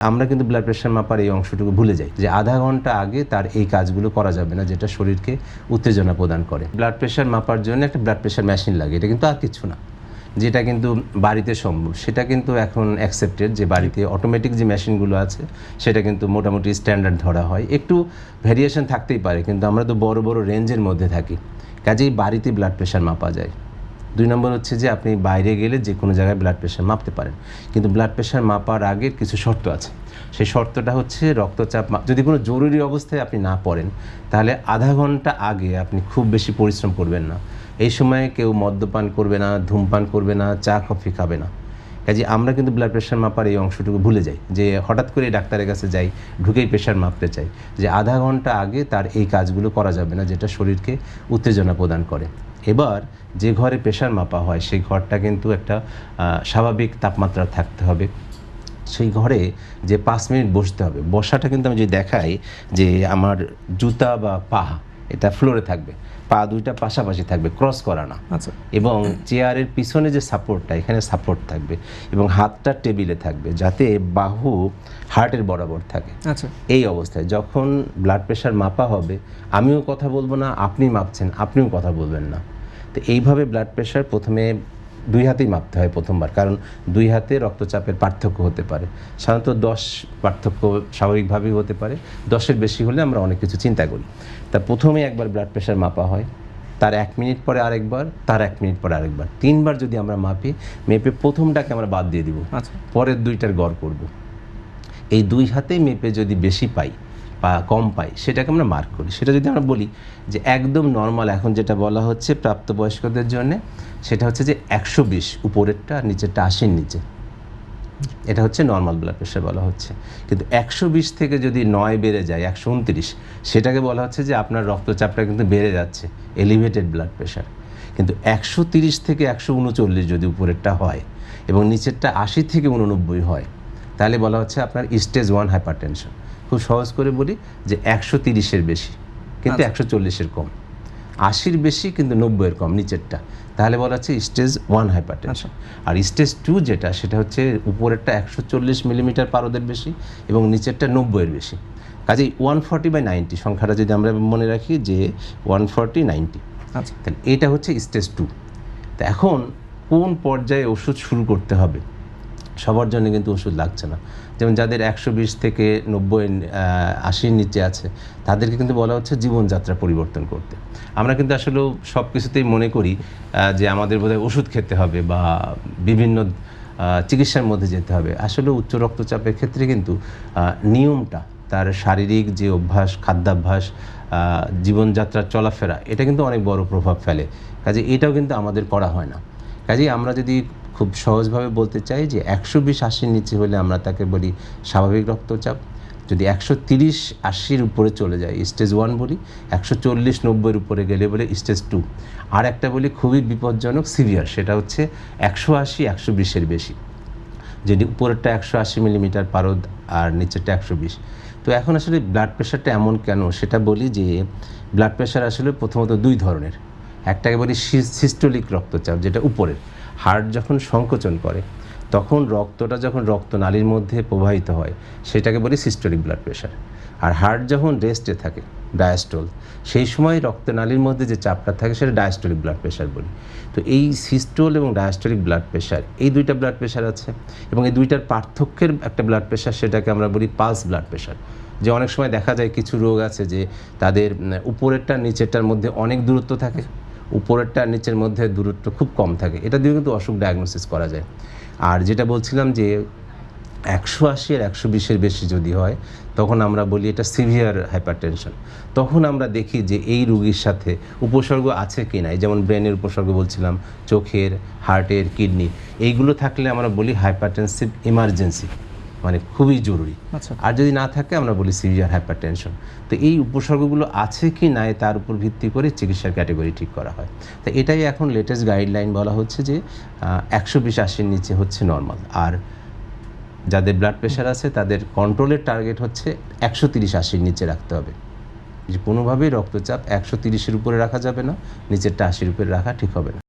আমরা কিন্তু blood pressure মাপার এই অংশটুকু ভুলে যাই যে আধা ঘন্টা আগে তার এই কাজগুলো করা যাবে না, যেটা শরীরকে উত্তেজনা প্রদান করে। ব্লাড প্রেশার মাপার জন্য একটা ব্লাড প্রেশার মেশিন লাগে, এটা কিন্তু আর কিছু না, যেটা কিন্তু বাড়িতে সম্ভব। সেটা কিন্তু এখন অ্যাকসেপ্টেড যে বাড়িতে অটোমেটিক যে মেশিনগুলো আছে সেটা কিন্তু মোটামুটি স্ট্যান্ডার্ড ধরা হয়। একটু ভ্যারিয়েশন থাকতেই পারে, কিন্তু আমরা তো বড় বড় রেঞ্জের মধ্যে থাকি, কাজেই বাড়িতে ব্লাড প্রেশার মাপা যায়। 2 নম্বর হচ্ছে যে আপনি বাইরে গেলে যে কোনো জায়গায় ব্লাড প্রেশার মাপতে পারেন, কিন্তু ব্লাড প্রেশার মাপার আগের কিছু শর্ত আছে। সেই শর্তটা হচ্ছে রক্তচাপ যদি কোনো জরুরি অবস্থায় আপনি না পড়েন, তাহলে আধা ঘন্টা আগে আপনি খুব বেশি পরিশ্রম করবেন না। এই সময়ে কেউ মদ্যপান করবে না, ধূমপান করবে না, চা কফি খাবে না। কাজে আমরা কিন্তু ব্লাড প্রেশার মাপার এই অংশটুকু ভুলে যাই, যে হঠাৎ করে ডাক্তারের কাছে যাই, ঢুকেই প্রেশার মাপতে চাই, যে আধা ঘন্টা আগে তার এই কাজগুলো করা যাবে না, যেটা শরীরকে উত্তেজনা প্রদান করে। এবার যে ঘরে প্রেশার মাপা হয় সেই ঘরটা কিন্তু একটা স্বাভাবিক তাপমাত্রা থাকতে হবে। সেই ঘরে যে 5 মিনিট বসতে হবে, বসাটা কিন্তু আমি যদি দেখাই যে আমার জুতা বা পা এটা ফ্লোরে থাকবে, পা দুইটা পাশাপাশি থাকবে, ক্রস করা না। আচ্ছা। এবং চেয়ারের পিছনে যে সাপোর্টটা, এখানে সাপোর্ট থাকবে এবং হাতটা টেবিলে থাকবে, যাতে বাহু হার্টের বরাবর থাকে। আচ্ছা। এই অবস্থায় যখন ব্লাড প্রেশার মাপা হবে, আমিও কথা বলবো না, আপনি মাপছেন আপনিও কথা বলবেন না। তো এইভাবে ব্লাড প্রেশার প্রথমে 2 হাতেই মাপতে হয় প্রথমবার, কারণ 2 হাতে রক্তচাপের পার্থক্য হতে পারে। সাধারণত 10 পার্থক্য স্বাভাবিকভাবেই হতে পারে, 10-এর বেশি হলে আমরা অনেক কিছু চিন্তা করি। তা প্রথমে একবার ব্লাড প্রেশার মাপা হয়, তার 1 মিনিট পরে আরেকবার, তার 1 মিনিট পরে আরেকবার, 3 বার যদি আমরা মাপি, মেপে প্রথমটাকে আমরা বাদ দিয়ে দিব, আচ্ছা। পরের 2টার গড় করব। এই 2 হাতে মেপে যদি বেশি পাই বা কম পাই, সেটাকে আমরা মার্ক করি। সেটা যদি আমরা বলি যে একদম নর্মাল, এখন যেটা বলা হচ্ছে প্রাপ্তবয়স্কদের জন্য, সেটা হচ্ছে যে 120 উপরেরটা, নিচেরটা 80-র নিচে, এটা হচ্ছে নর্মাল ব্লাড প্রেশার বলা হচ্ছে। কিন্তু 120 থেকে যদি 9 বেড়ে যায় 129, সেটাকে বলা হচ্ছে যে আপনার রক্তচাপটা কিন্তু বেড়ে যাচ্ছে, এলিভেটেড ব্লাড প্রেশার। কিন্তু 130 থেকে 139 যদি উপরেরটা হয় এবং নিচেরটা 80 থেকে 89 হয়, তাহলে বলা হচ্ছে আপনার স্টেজ 1 হাইপারটেনশন। খুব সহজ করে বলি যে 130-এর বেশি কিন্তু 140-এর কম, 80-র বেশি কিন্তু 90-এর কম নিচেরটা, তাহলে বলা হচ্ছে স্টেজ 1 হাইপারটেনশন। আর স্টেজ 2 যেটা, সেটা হচ্ছে উপরেরটা 140 মিলিমিটার পারদের বেশি এবং নিচেরটা 90-এর বেশি। কাজেই 140/90 সংখ্যাটা যদি আমরা মনে রাখি যে 140/90, আচ্ছা। তাহলে এটা হচ্ছে স্টেজ 2। তো এখন কোন পর্যায়ে ওষুধ শুরু করতে হবে? সবার জন্য কিন্তু ওষুধ লাগছে না। যেমন যাদের 120 থেকে 90, 80-র নিচে আছে, তাদেরকে কিন্তু বলা হচ্ছে জীবনযাত্রা পরিবর্তন করতে। আমরা কিন্তু আসলে সব কিছুতেই মনে করি যে আমাদের বোধহয় ওষুধ খেতে হবে বা বিভিন্ন চিকিৎসার মধ্যে যেতে হবে। আসলে উচ্চ রক্তচাপের ক্ষেত্রে কিন্তু নিয়মটা, তার শারীরিক যে অভ্যাস, খাদ্যাভ্যাস, জীবনযাত্রার চলাফেরা, এটা কিন্তু অনেক বড় প্রভাব ফেলে। কাজে এটাও কিন্তু আমাদের করা হয় না। কাজেই আমরা যদি খুব সহজভাবে বলতে চাই যে 120/80-র নিচে হলে আমরা তাকে বলি স্বাভাবিক রক্তচাপ। যদি 130/80-র উপরে চলে যায় স্টেজ 1 বলি, 140-90-এর উপরে গেলে বলে স্টেজ 2। আর একটা বলি খুবই বিপজ্জনক, সিভিয়ার, সেটা হচ্ছে 180-120-এর বেশি, যদি উপরেরটা 180 মিলিমিটার পারদ আর নিচেরটা 120। তো এখন আসলে ব্লাড প্রেশারটা এমন কেন সেটা বলি, যে ব্লাড প্রেশার আসলে প্রথমত 2 ধরনের। একটাকে বলি সিস্টোলিক রক্তচাপ, যেটা উপরের, হার্ট যখন সংকোচন করে তখন রক্তটা যখন রক্তনালীর মধ্যে প্রবাহিত হয়, সেটাকে বলি সিস্টোলিক ব্লাড প্রেশার। আর হার্ট যখন রেস্টে থাকে, ডায়াস্টোল, সেই সময় রক্তনালীর মধ্যে যে চাপটা থাকে সেটা ডায়াস্টোলিক ব্লাড প্রেশার বলি। তো এই সিস্টোল এবং ডায়াস্টোলিক ব্লাড প্রেশার, এই 2টা ব্লাড প্রেশার আছে, এবং এই 2টার পার্থক্যের একটা ব্লাড প্রেশার, সেটাকে আমরা বলি পালস ব্লাড প্রেশার। যে অনেক সময় দেখা যায় কিছু রোগ আছে যে তাদের উপরেরটা নিচেরটার মধ্যে অনেক দূরত্ব থাকে, উপরেরটা নিচের মধ্যে দূরত্ব খুব কম থাকে, এটা দিয়ে কিন্তু অসুখ ডায়াগনোসিস করা যায়। আর যেটা বলছিলাম যে 180 আর 120-এর বেশি যদি হয়, তখন আমরা বলি এটা সিভিয়ার হাইপারটেনশন। তখন আমরা দেখি যে এই রোগীর সাথে উপসর্গ আছে কি না, যেমন ব্রেনের উপসর্গ বলছিলাম, চোখের, হার্টের, কিডনি, এইগুলো থাকলে আমরা বলি হাইপারটেনসিভ ইমার্জেন্সি, মানে খুবই জরুরি। আচ্ছা। আর যদি না থাকে আমরা বলি সিভিয়ার হাইপারটেনশন। তো এই উপসর্গগুলো আছে কি নাই তার উপর ভিত্তি করে চিকিৎসার ক্যাটাগরি ঠিক করা হয়। তো এটাই এখন লেটেস্ট গাইডলাইন, বলা হচ্ছে যে 120/80-র নিচে হচ্ছে নর্মাল। আর যাদের ব্লাড প্রেশার আছে তাদের কন্ট্রোলের টার্গেট হচ্ছে 130/80-র নিচে রাখতে হবে। যে কোনোভাবেই রক্তচাপ 130-এর উপরে রাখা যাবে না, নিচেরটা 80-র উপরে রাখা ঠিক হবে না।